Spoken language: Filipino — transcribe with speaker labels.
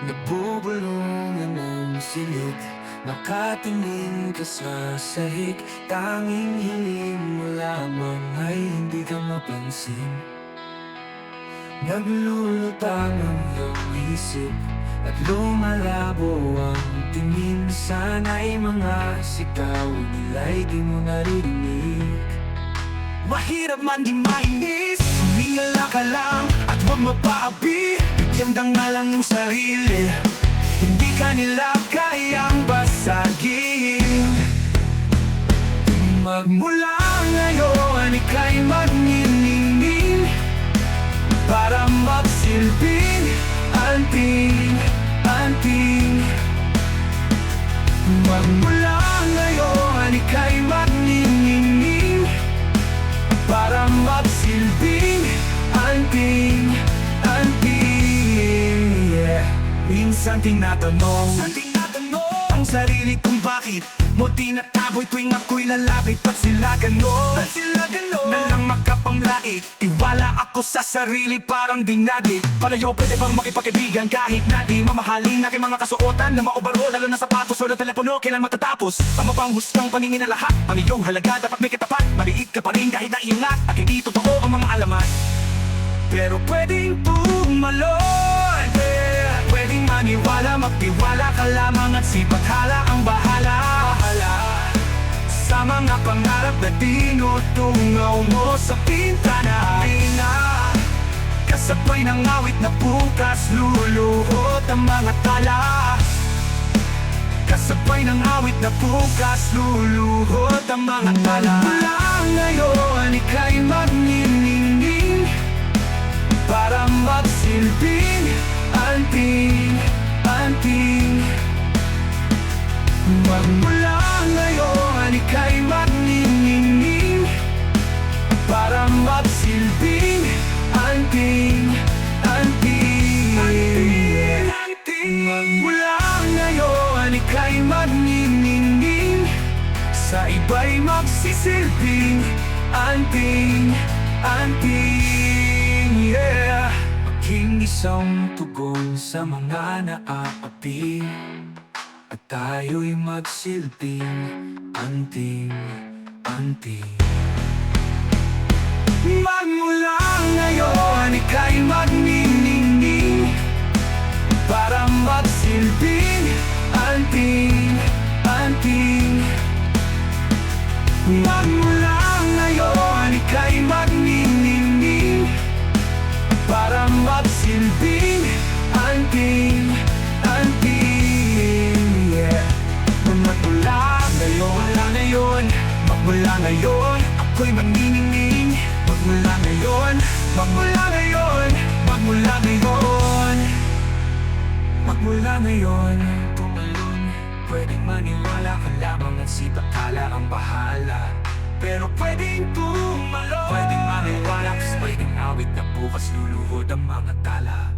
Speaker 1: Nabubulungan ng silid, nakatingin ka sa sahig. Tanging hiling mo lamang ay hindi ka mapansin. Naglulutang ang iyong isip at lumalabo ang tingin. Sana'y mga sigaw nila'y di mo naririnig. Mahirap man di mainis, humingala ka lang at huwag mapaabi. Bigyan dangalan ng sarili, hindi ka nila kayang basagin. Magmula ngayon, ika'y magniningning para magsilbing anting-anting. Magmula ngayon, ika'y magniningning para magsilbing anting-anting. Minsan tinatanong ang sarili kung bakit mo tinataboy tuwing ako'y lalapit. Ba't sila ganon? Na lang makapanglait. Tiwala ako sa sarili parang dinadit. Palayo pwede bang makipagkaibigan kahit na di mamahalin aking mga kasuotan na ma-overall, lalo na sapatos o na telepono, kailan matatapos? Tama bang hustang paningin na lahat? Ang iyong halaga dapat may katapat. Maliit ka pa rin kahit naiingat at hindi totoo ang mga alamat. Pero pwedeng pumalon, pwedeng maniwala, magtiwala ka lamang at sipaghala ang bahala. Sa mga pangarap na tinutungaw mo sa pintana, kasabay ng awit na bukas luluhod ang mga tala. Kasabay ng awit na bukas luluhod ang mga tala. Mula ngayon, ika'y magniningning para magsilbing anting-anting. Magmula ngayon, ika'y magniningning para magsilbing anting-anting. Magmula ngayon, ika'y magniningning sa iba'y magsisilbing anting-anting. Maging isang tugon sa mga naaapi at tayo'y magsilbing anting-anting. Magmula ngayon, ika'y magniningning para magsilbing anting-anting. Magmula ngayon, ika'y magniningning para magsilbing anting-anting. Magmula ngayon, ako'y magniningning. Magmula ngayon, magmula ngayon, magmula ngayon. Magmula ngayon, pumalun, pwedeng maniwala ka lamang at sipaghala ang bahala. Pero pwedeng pumalon, pwedeng maniwala, pwedeng awit na bukas luluhod ang mga tala.